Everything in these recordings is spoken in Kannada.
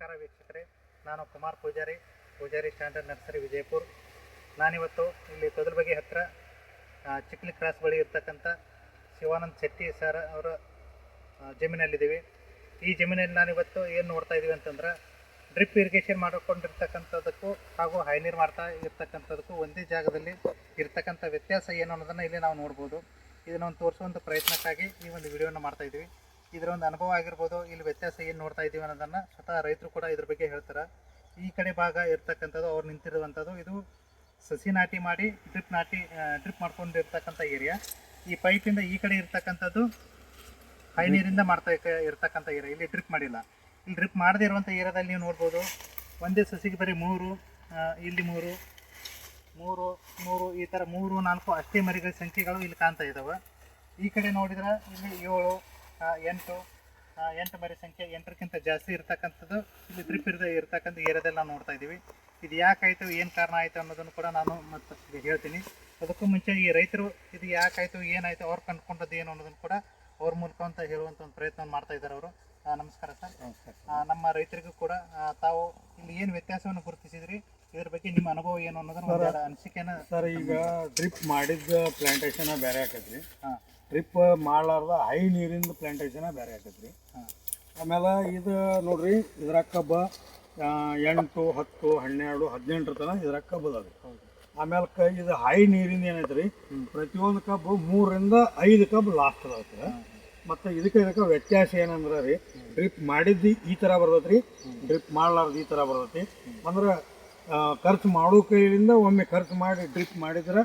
ನಮಸ್ಕಾರ ವೀಕ್ಷಕರೇ, ನಾನು ಕುಮಾರ್ ಪೂಜಾರಿ ಸ್ಟ್ಯಾಂಡರ್ಡ್ ನರ್ಸರಿ ವಿಜಯಪುರ. ನಾನಿವತ್ತು ಇಲ್ಲಿ ತೊದಲಬಗಿ ಹತ್ತಿರ ಚಿಕ್ಲಿ ಕ್ರಾಸ್ ಬಳಿ ಇರ್ತಕ್ಕಂಥ ಶಿವಾನಂದ್ ಶೆಟ್ಟಿ ಸರ್ ಅವರ ಜಮೀನಲ್ಲಿದ್ದೀವಿ. ಈ ಜಮೀನಲ್ಲಿ ನಾನಿವತ್ತು ಏನು ನೋಡ್ತಾ ಇದ್ದೀವಿ ಅಂತಂದ್ರೆ, ಡ್ರಿಪ್ ಇರಿಗೇಷನ್ ಮಾಡಿಕೊಂಡಿರ್ತಕ್ಕಂಥದ್ದಕ್ಕೂ ಹಾಗೂ ಹೈನೀರು ಮಾಡ್ತಾ ಇರ್ತಕ್ಕಂಥದ್ದಕ್ಕೂ ಒಂದೇ ಜಾಗದಲ್ಲಿ ಇರ್ತಕ್ಕಂಥ ವ್ಯತ್ಯಾಸ ಏನು ಅನ್ನೋದನ್ನು ಇಲ್ಲಿ ನಾವು ನೋಡ್ಬೋದು. ಇದನ್ನೊಂದು ತೋರಿಸುವಂಥ ಪ್ರಯತ್ನಕ್ಕಾಗಿ ಈ ಒಂದು ವಿಡಿಯೋನ ಮಾಡ್ತಾ ಇದ್ದೀವಿ. ಇದರ ಒಂದು ಅನುಭವ ಆಗಿರ್ಬೋದು, ಇಲ್ಲಿ ವ್ಯತ್ಯಾಸ ಏನು ನೋಡ್ತಾ ಇದ್ದೀವಿ ಅನ್ನೋದನ್ನು ಸ್ವತಃ ರೈತರು ಕೂಡ ಇದ್ರ ಬಗ್ಗೆ ಹೇಳ್ತಾರೆ. ಈ ಕಡೆ ಭಾಗ ಇರ್ತಕ್ಕಂಥದ್ದು ಅವ್ರು ನಿಂತಿರುವಂಥದ್ದು, ಇದು ಸಸಿ ನಾಟಿ ಮಾಡಿ ಡ್ರಿಪ್ ಮಾಡ್ಕೊಂಡಿರ್ತಕ್ಕಂಥ ಏರಿಯಾ. ಈ ಪೈಪಿಂದ ಈ ಕಡೆ ಇರ್ತಕ್ಕಂಥದ್ದು ಹೈ ನೀರಿಂದ ಮಾಡ್ತಾ ಇರ್ತಕ್ಕಂಥ ಏರಿಯಾ. ಇಲ್ಲಿ ಡ್ರಿಪ್ ಮಾಡಿಲ್ಲ. ಇಲ್ಲಿ ಡ್ರಿಪ್ ಮಾಡದೇ ಇರುವಂಥ ಏರಿಯಾದಲ್ಲಿ ನೀವು ನೋಡ್ಬೋದು, ಒಂದೇ ಸಸಿಗೆ ಬರೀ ಇಲ್ಲಿ ಮೂರು ಈ ಥರ 3-4 ಅಷ್ಟೇ ಮರಿಗಳ ಸಂಖ್ಯೆಗಳು ಇಲ್ಲಿ ಕಾಣ್ತಾ ಇದ್ದಾವೆ. ಈ ಕಡೆ ನೋಡಿದ್ರೆ ಇಲ್ಲಿ 7, 8 ಮರಿ ಸಂಖ್ಯೆ 8ಕ್ಕಿಂತ ಜಾಸ್ತಿ ಇರ್ತಕ್ಕಂಥದ್ದು ಇಲ್ಲಿ ಡ್ರಿಪ್ ಇರ್ತಕ್ಕಂಥ ಏರಿಯಾದಲ್ಲಿ ನಾವು ನೋಡ್ತಾ ಇದ್ದೀವಿ. ಇದು ಯಾಕಾಯಿತು, ಏನು ಕಾರಣ ಆಯಿತು ಅನ್ನೋದನ್ನು ಕೂಡ ನಾನು ಮತ್ತೆ ಹೇಳ್ತೀನಿ. ಅದಕ್ಕೂ ಮುಂಚೆ ಈ ರೈತರು ಇದು ಯಾಕಾಯಿತು, ಏನಾಯಿತು, ಅವ್ರು ಕಂಡುಕೊಂಡದ್ದು ಏನು ಅನ್ನೋದನ್ನು ಕೂಡ ಅವ್ರ ಮೂಲಕ ಅಂತ ಹೇಳುವಂಥ ಒಂದು ಪ್ರಯತ್ನ ಮಾಡ್ತಾ ಇದ್ದಾರೆ ಅವರು. ನಮಸ್ಕಾರ ಸರ್. ನಮ್ಮ ರೈತರಿಗೂ ಕೂಡ ತಾವು ಇಲ್ಲಿ ಏನು ವ್ಯತ್ಯಾಸವನ್ನು ಗುರುತಿಸಿದ್ರಿ, ಇದ್ರ ಬಗ್ಗೆ ನಿಮ್ಮ ಅನುಭವ ಏನು ಅನ್ನೋದನ್ನ ಅನಿಸಿಕೆನ ಸರ್. ಈಗ ಡ್ರಿಪ್ ಮಾಡಿದ ಪ್ಲಾಂಟೇಶನ್ ಬೇರೆ ಆಕೈತ್ರಿ, ಡ್ರಿಪ್ ಮಾಡಲಾರ್ದ ಹೈ ನೀರಿಂದ ಪ್ಲಾಂಟೇಶನ್ ಬೇರೆ ಆಕೈತ್ರಿ. ಆಮೇಲೆ ಇದು ನೋಡ್ರಿ, ಇದ್ರಾಗ ಕಬ್ಬ 8, 10, 12, 18 ತನಕ ಇದ್ರಾಗ ಕಬ್ಬು ಅದಾವೆ. ಆಮೇಲೆ ಇದು ಹೈ ನೀರಿಂದ ಏನೈತ್ರಿ, ಪ್ರತಿಯೊಂದು ಕಬ್ಬು 3ರಿಂದ 5 ಕಬ್ಬು ಲಾಸ್ಟ್ ಅದಾವ. ಮತ್ತು ಇದಕ್ಕೆ ವ್ಯತ್ಯಾಸ ಏನಂದ್ರೆ ರೀ, ಡ್ರಿಪ್ ಮಾಡಿದ್ದು ಈ ಥರ ಬರ್ತೈತೆ ರೀ, ಡ್ರಿಪ್ ಮಾಡಲಾರ್ದು ಈ ಥರ ಬರ್ತೈತಿ. ಅಂದ್ರೆ ಖರ್ಚು ಮಾಡೋ ಕೈಯಿಂದ ಒಮ್ಮೆ ಖರ್ಚು ಮಾಡಿ ಡ್ರಿಪ್ ಮಾಡಿದ್ರೆ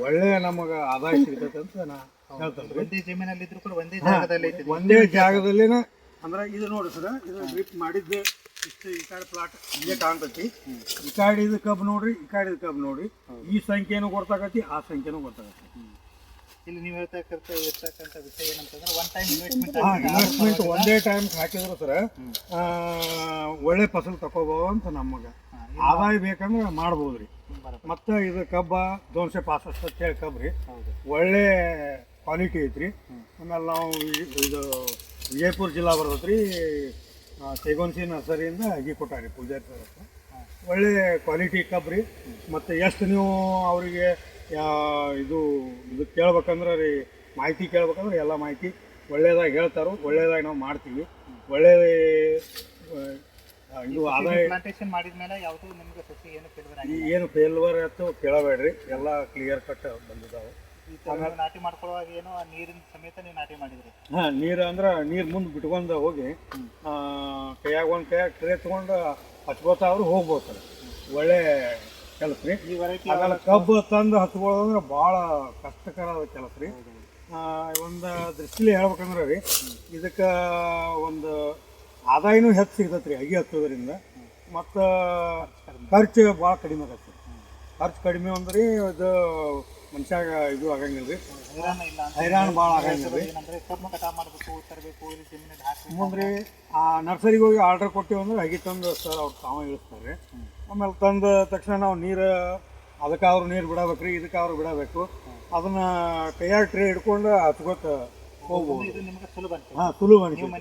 ಒಳ್ಳೆಯ ನಮಗೆ ಆದಾಯ ಸಿಗ್ತೈತೆ ಅಂತ ನಾ ಹೇಳ್ತೇನೆ. ಒಂದೇ ಜಮೀನಲ್ಲಿ ಇದ್ರು ಕೂಡ ಒಂದೇ ಜಾಗದಲ್ಲಿನ ಅಂದ್ರೆ ಇದು ನೋಡಿ ಸರ್, ಇದು ಡ್ರಿಪ್ ಮಾಡಿದ್ದು ಇಷ್ಟು ಈ ಕಡೆ ಪ್ಲಾಟ್ ಇಲ್ಲೇ ಕಾಣ್ತೈತಿ. ಈ ಕಡೆ ಇದು ಕಬ್ಬು ನೋಡ್ರಿ, ಈ ಕಡೆ ಇದು ಕಬ್ಬು ನೋಡ್ರಿ, ಈ ಸಂಖ್ಯೆನೂ ಗೊತ್ತಾಗತಿ, ಆ ಸಂಖ್ಯೆನೂ ಗೊತ್ತಾಗತಿ. ಇಲ್ಲಿ ನೀವು ಇರ್ತಕ್ಕಂಥ ವಿಷಯ ಏನಂತಂದ್ರೆ, ಇನ್ವೆಸ್ಟ್ಮೆಂಟ್ ಒಂದೇ ಟೈಮ್ ಹಾಕಿದ್ರು ಸರ್ ಒಳ್ಳೆ ಫಸಲು ತಗೋಬಹುದು ಅಂತ ನಮಗೆ ಆದಾಯ ಬೇಕಂದ್ರೆ ಮಾಡ್ಬೋದ್ರಿ. ಮತ್ತು ಇದು ಕಬ್ಬ 265 ಅಂತೇಳಿ ಕಬ್ಬು ರೀ, ಒಳ್ಳೆ ಕ್ವಾಲಿಟಿ ಐತ್ರಿ. ಆಮೇಲೆ ನಾವು ಇದು ವಿಜಯಪುರ ಜಿಲ್ಲಾ ಬರ್ತೈತ್ರಿ, ಸೇಗೋನ್ಸಿ ನರ್ಸರಿಯಿಂದ ಅಗಿ ಕೊಟ್ಟಾರಿ ಪೂಜಾರಿ ಸರ್ ಹತ್ರ. ಒಳ್ಳೆ ಕ್ವಾಲಿಟಿ ಕಬ್ಬು ರೀ. ಮತ್ತು ಎಷ್ಟು ನೀವು ಅವರಿಗೆ ಇದು ಕೇಳ್ಬೇಕಂದ್ರೆ ರೀ, ಮಾಹಿತಿ ಕೇಳ್ಬೇಕಂದ್ರೆ ಎಲ್ಲ ಮಾಹಿತಿ ಒಳ್ಳೇದಾಗಿ ಹೇಳ್ತಾರೋ, ಒಳ್ಳೇದಾಗಿ ನಾವು ಮಾಡ್ತೀವಿ. ಒಳ್ಳೆ ಇದು ಆದಾಯ. ಪ್ಲಾಂಟೇಶನ್ ಮಾಡಿದ್ಮೇಲೆ ಯಾವುದು ನಿಮಗೆ ಸಸಿ ಏನು ಫೇಲ್ವರ್ ಆಯ್ತು ಕೇಳಬೇಡ್ರಿ, ಎಲ್ಲ ಕ್ಲಿಯರ್ ಕಟ್ ಬಂದಿದ್ದಾವೆ. ನಾಟಿ ಮಾಡ್ಕೊಳ್ಳುವಾಗ ಏನೋ ನೀರಿನ ಸಮೇತ ನೀವು ನಾಟಿ ಮಾಡಿದ್ರಿ. ನೀರು ಅಂದ್ರೆ ನೀರು ಮುಂದೆ ಬಿಟ್ಕೊಂಡು ಹೋಗಿ ಕೈಯಾಗ ಟ್ರೇ ತೊಗೊಂಡು ಹಚ್ಕೋತಾ ಅವ್ರು ಹೋಗ್ಬೋದು ಸರ್. ಒಳ್ಳೆ ಕೆಲಸ ರೀ. ಆಮೇಲೆ ಕಬ್ಬು ತಂದು ಹಚ್ಕೊಳ್ಳೋದಂದ್ರೆ ಭಾಳ ಕಷ್ಟಕರ ಕೆಲಸ ರೀ. ಒಂದು ದೃಷ್ಟಿಲಿ ಹೇಳ್ಬೇಕಂದ್ರೆ ರೀ, ಇದಕ್ಕೆ ಒಂದು ಆದಾಯನೂ ಹೆಚ್ಚು ಸಿಗ್ತೈತೆ ರೀ ಅಗಿ ಹಚ್ಚೋದ್ರಿಂದ. ಮತ್ತು ಖರ್ಚು ಭಾಳ ಕಡಿಮೆ ಆಗತ್ತೆ. ಖರ್ಚು ಕಡಿಮೆ ಅಂದ್ರೆ ಇದು ಮನುಷ್ಯಾಗ ಇದು ಆಗಂಗಿಲ್ಲ ರೀ, ಹೈರಾಣ ಭಾಳ ಆಗಂಗಿಲ್ಲ ರೀ. ಮುಂದ್ರಿ ನರ್ಸರಿಗೆ ಹೋಗಿ ಆರ್ಡರ್ ಕೊಟ್ಟಿವಿ ಅಂದ್ರೆ ಅಗಿ ತಂದು ಸರ್ ಅವ್ರು ತಾವ ಇಳಿಸ್ತಾರೆ. ಆಮೇಲೆ ತಂದ ತಕ್ಷಣ ನಾವು ನೀರು ಅದಕ್ಕಾದ್ರೂ ನೀರು ಬಿಡಬೇಕು ರೀ, ಇದಕ್ಕಾದ್ರೂ ಬಿಡಬೇಕು. ಅದನ್ನ ಕೈಯಾಗ ಟ್ರೇ ಹಿಡ್ಕೊಂಡು ಹಚ್ಕೋತ ಹೋಗ್ಬೋದು. ಸುಲಭ ಅನಿಸುತ್ತೆ.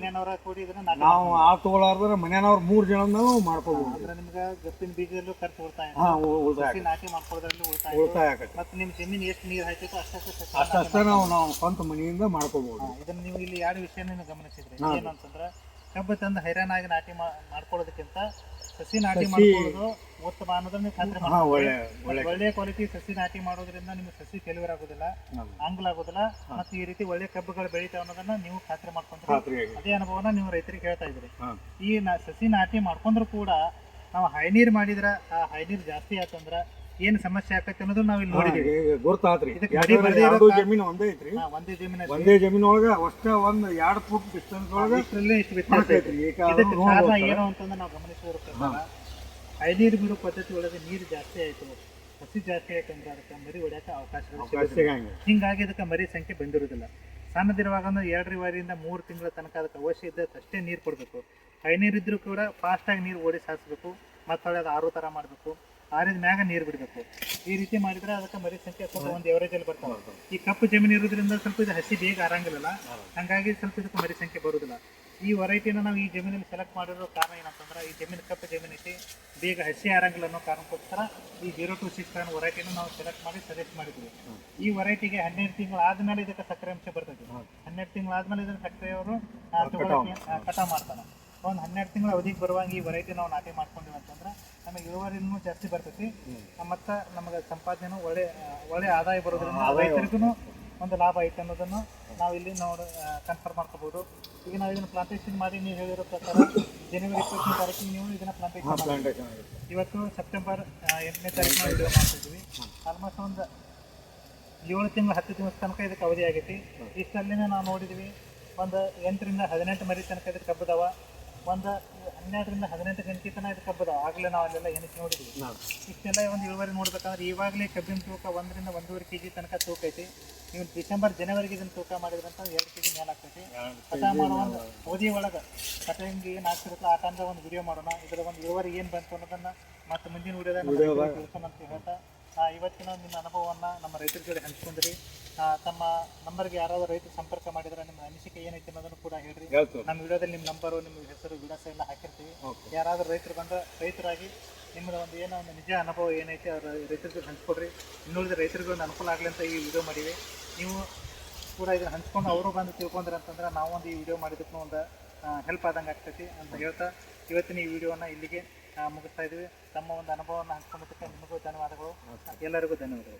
ನಾವು ತಗೊಳ್ಳಾರ್ದ್ರೆ ಮನೆಯವ್ರು 3 ಜನ ಮಾಡ್ಕೋಬಹುದು. ಉಳಿತಾಯ ಆಗತ್ತೆ. ಮತ್ತೆ ನಿಮ್ಮ ಜಮೀನು ಎಷ್ಟು ನೀರು ಹಾಕಿತ್ತು ಅಷ್ಟೇ ನಾವು ಸ್ವಂತ ಮನೆಯಿಂದ ಮಾಡ್ಕೋಬಹುದು. ಇದನ್ನ ನೀವು ಇಲ್ಲಿ 2 ವಿಷಯ ಗಮನಿಸಿದ್ರಿ. ಏನು ಅಂತಂದ್ರೆ, ಕಬ್ಬು ತಂದು ಹೈರಾಣಾಗಿ ನಾಟಿ ಮಾಡ್ಕೊಳ್ಳೋದಕ್ಕಿಂತ ಸಸಿ ನಾಟಿ ಮಾಡ್ಕೊಳ್ಳೋದು ಉತ್ತಮ ಅನ್ನೋದನ್ನ ನೀವು ಖಾತ್ರಿ ಮಾಡಿ. ಒಳ್ಳೆ ಕ್ವಾಲಿಟಿ ಸಸಿ ನಾಟಿ ಮಾಡೋದ್ರಿಂದ ನಿಮ್ಗೆ ಸಸಿ ಫೇಲ್ಯೂರ್ ಆಗೋದಿಲ್ಲ, ಆಗೋದಿಲ್ಲ. ಮತ್ತೆ ಈ ರೀತಿ ಒಳ್ಳೆ ಕಬ್ಬುಗಳು ಬೆಳೀತಾವ ಅನ್ನೋದನ್ನ ನೀವು ಖಾತ್ರಿ ಮಾಡ್ಕೊಂಡ್ರಿ. ಅದೇ ಅನುಭವನ ನೀವು ರೈತರಿಗೆ ಹೇಳ್ತಾ ಇದ್ರಿ. ಈ ಸಸಿ ನಾಟಿ ಮಾಡ್ಕೊಂಡ್ರು ಕೂಡ ನಾವು ಹೈನೀರ್ ಮಾಡಿದ್ರ ಆ ಹೈನೀರ್ ಜಾಸ್ತಿ ಆತಂದ್ರ ಏನು ಸಮಸ್ಯೆ ಆಕೈತಿ ಅನ್ನೋದು ನಾವು ಇಲ್ಲಿ ನೋಡಿದೀವಿ, ಗೊತ್ತಾತ್ರಿ. ಜಮೀನು ಒಂದೇ ಐತ್ರಿ, ಒಂದೇ ಜಮೀನು ಒಳಗ ಅಷ್ಟ 1-2 ಫೂಟ್ ಡಿಸ್ಟೆನ್ಸ್ ಒಳಗ ಇಷ್ಟು ವ್ಯತ್ಯಾಸ ಐತ್ರಿ. ಕಾರಣ ಏನು ಅಂತಂದ್ರೆ ನಾವು ಗಮನಿಸಿದ ಪ್ರಕಾರ ಹೈನೀರು ಬಿಡೋ ಪದ್ಧತಿ ಒಳಗೆ ನೀರು ಜಾಸ್ತಿ ಆಯ್ತು, ಹಸಿ ಜಾಸ್ತಿ ಆಯ್ತಂದ್ರೆ ಅದಕ್ಕೆ ಮರಿ ಹೊಡ್ಯಾಕ ಅವಕಾಶ. ಹಿಂಗಾಗಿ ಇದಕ್ಕೆ ಮರಿ ಸಂಖ್ಯೆ ಬಂದಿರೋದಿಲ್ಲ. ಸಣ್ಣದಿರುವಾಗ 2 3 ತಿಂಗಳ ತನಕ ಅದಕ್ಕೆ ಅವಶ್ಯ ಇದ್ದಷ್ಟೇ ನೀರು ಕೊಡಬೇಕು. ಹೈನೀರಿದ್ರೂ ಕೂಡ ಫಾಸ್ಟಾಗಿ ನೀರು ಓಡಿಸಿ ಹಾಸ್ಬೇಕು, ಮತ್ತೆ ಅದು ಆರೋ ಥರ ಮಾಡಬೇಕು. ಆರಿದ ಮ್ಯಾಗ ನೀರು ಬಿಡಬೇಕು. ಈ ರೀತಿ ಮಾಡಿದ್ರೆ ಅದಕ್ಕೆ ಮರಿ ಸಂಖ್ಯೆ ಸ್ವಲ್ಪ ಒಂದು ಎವರೇಜಲ್ಲಿ ಬರ್ತಾವೆ. ಈ ಕಪ್ಪು ಜಮೀನು ಇರೋದ್ರಿಂದ ಸ್ವಲ್ಪ ಇದು ಹಸಿ ಬೇಗ ಆರಂಗಿಲ್ಲ, ಹಾಗಾಗಿ ಸ್ವಲ್ಪ ಇದಕ್ಕೆ ಮರಿ ಸಂಖ್ಯೆ ಬರೋದಿಲ್ಲ. ಈ ವೆರೈಟಿನ ನಾವು ಈ ಜಮೀನಲ್ಲಿ ಸೆಲೆಕ್ಟ್ ಮಾಡಿರೋ ಕಾರಣ ಏನಂತಂದ್ರೆ ಈ ಜಮೀನು ಕಪ್ಪು ಜಮೀನು ಐತಿ, ಬೇಗ ಹಸಿ ಆರಂಗಿಲ್ಲ ಅನ್ನೋ ಕಾರಣಕ್ಕೋಸ್ಕರ ಈ 026 ವೆರೈಟಿನ ನಾವು ಸೆಲೆಕ್ಟ್ ಮಾಡಿ ಸಜೆಸ್ಟ್ ಮಾಡಿದ್ವಿ. ಈ ವೆರೈಟಿಗೆ 12 ತಿಂಗಳು ಆದ್ಮೇಲೆ ಇದಕ್ಕೆ ಸಕ್ಕರೆ ಅಂಶ ಬರ್ತದೆ. 12 ತಿಂಗಳು ಆದ್ಮೇಲೆ ಇದನ್ನು ಸಕ್ಕರೆಯವರು ಕಟಾವ್ ಮಾಡ್ತಾನೆ. ಒಂದು 12 ತಿಂಗಳ ಅವಧಿಗೆ ಬರುವಂಗೆ ಈ ವೆರೈಟಿ ನಾವು ನಾಟಿ ಮಾಡ್ಕೊಂಡಿವಿ ಅಂತಂದ್ರೆ ನಮಗೆ ಇಳುವರಿನೂ ಜಾಸ್ತಿ ಬರ್ತೈತಿ, ಮತ್ತು ನಮಗೆ ಸಂಪಾದನೆನೂ ಒಳ್ಳೆ ಆದಾಯ ಬರೋದ್ರಿಂದ ರೈತರಿಗೂ ಒಂದು ಲಾಭ ಐತೆ ಅನ್ನೋದನ್ನು ನಾವು ಇಲ್ಲಿ ಕನ್ಫರ್ಮ್ ಮಾಡ್ಕೋಬಹುದು. ಈಗ ನಾವು ಇದನ್ನು ಪ್ಲಾಂಟೇಶನ್ ಮಾಡಿ ನೀವು ಹೇಳಿರೋ ಪ್ರಕಾರ ಜನವರಿ 20ನೇ ತಾರೀಕಿಗೆ ನೀವು ಇದನ್ನು ಪ್ಲಾಂಟೇಶನ್ ಇವತ್ತು ಸೆಪ್ಟೆಂಬರ್ 8ನೇ ತಾರೀಕು ವಿಡಿಯೋ ಮಾಡ್ತಿದ್ವಿ. ಆಲ್ಮೋಸ್ಟ್ ಒಂದು 7 ತಿಂಗಳು 10 ದಿವಸ ತನಕ ಇದಕ್ಕೆ ಅವಧಿ ಆಗೈತಿ. ಇಷ್ಟಲ್ಲಿನೇ ನಾವು ನೋಡಿದ್ವಿ ಒಂದು 8 ರಿಂದ 18 ಮರಿ ತನಕ ಇದಕ್ಕೆ ಕಬ್ಬದವ, ಒಂದು 12 ರಿಂದ 18 ಗಂಟೆ ತನಕ ಇದಕ್ಕೆ ಕಬ್ಬದವ. ಆಗಲೇ ನಾವು ಅಲ್ಲೆಲ್ಲ ಏನಕ್ಕೆ ನೋಡಿದ್ವಿ. ಇಷ್ಟೆಲ್ಲ ಒಂದು ಇಳುವರಿ ನೋಡ್ಬೇಕಂದ್ರೆ ಇವಾಗಲೇ ಕಬ್ಬಿನ ತೂಕ 1 ರಿಂದ 1.5 kg ತನಕ ತೂಕ ಐತಿ. ನೀವು ಡಿಸೆಂಬರ್ ಜನವರಿಗೆ ಇದನ್ನು ತೂಕ ಮಾಡಿದ್ರಂತ 2 kg ಮೇಲೆ ಆಗ್ತೈತಿ. ಕಟಾವು ಮಾಡೋ ಒಂದು ಅವಧಿ ಒಳಗೆ ಕಟಾವಿಂಗ್ ಏನು ಆಗ್ತಿರುತ್ತಲ್ಲ ಆ ಟೈಮ್ದಾಗ ಒಂದು ವಿಡಿಯೋ ಮಾಡೋಣ. ಇದರ ಒಂದು ಇಳುವರಿ ಏನು ಬಂತು ಅನ್ನೋದನ್ನು ಮತ್ತು ಮುಂದಿನ ವಿಡಿಯೋದಾಗ ತಿಳ್ಸೋಣ ಅಂತ ಹೇಳ್ತಾ ಇವತ್ತಿನ ನಿಮ್ಮ ಅನುಭವವನ್ನು ನಮ್ಮ ರೈತರ ಜೊತೆ ಹಂಚ್ಕೊಂಡ್ರಿ. ತಮ್ಮ ನಂಬರ್ಗೆ ಯಾರಾದರೂ ರೈತರು ಸಂಪರ್ಕ ಮಾಡಿದ್ರೆ ನಿಮ್ಮ ಅನಿಸಿಕೆ ಏನೈತೆ ಅನ್ನೋದನ್ನು ಕೂಡ ಹೇಳ್ರಿ. ನಮ್ಮ ವಿಡಿಯೋದಲ್ಲಿ ನಿಮ್ಮ ನಂಬರು, ನಿಮ್ಮ ಹೆಸರು, ವಿಳಾಸ ಎಲ್ಲ ಹಾಕಿರ್ತೀವಿ. ಯಾರಾದರೂ ರೈತರು ಬಂದ ರೈತರಾಗಿ ನಿಮ್ಮದು ಒಂದು ಏನೋ ಒಂದು ನಿಜ ಅನುಭವ ಏನೈತೆ ಅವ್ರ ರೈತರ ಜೊತೆ ಹಂಚ್ಕೊಡ್ರಿ. ಇನ್ನುಳಿದ ರೈತರಿಗೂ ಒಂದು ಅನುಕೂಲ ಆಗಲಿ ಅಂತ ಈ ವಿಡಿಯೋ ಮಾಡಿವಿ. ನೀವು ಕೂಡ ಇದನ್ನು ಹಂಚ್ಕೊಂಡು ಅವರು ಬಂದು ತಿಳ್ಕೊಂಡ್ರೆ ಅಂತಂದ್ರೆ ನಾವೊಂದು ಈ ವಿಡಿಯೋ ಮಾಡಿದ್ದಕ್ಕೂ ಒಂದು ಹೆಲ್ಪ್ ಆದಂಗೆ ಆಗ್ತೈತಿ ಅಂತ ಹೇಳ್ತಾ ಇವತ್ತಿನ ಈ ವಿಡಿಯೋನ ಇಲ್ಲಿಗೆ ಮುಗಿಸ್ತಾ ಇದ್ದೀವಿ. ತಮ್ಮ ಒಂದು ಅನುಭವವನ್ನು ಹಂಚ್ಕೊಂಡಿದ್ದಕ್ಕೆ ನಿಮಗೂ ಧನ್ಯವಾದಗಳು. ಎಲ್ಲರಿಗೂ ಧನ್ಯವಾದಗಳು.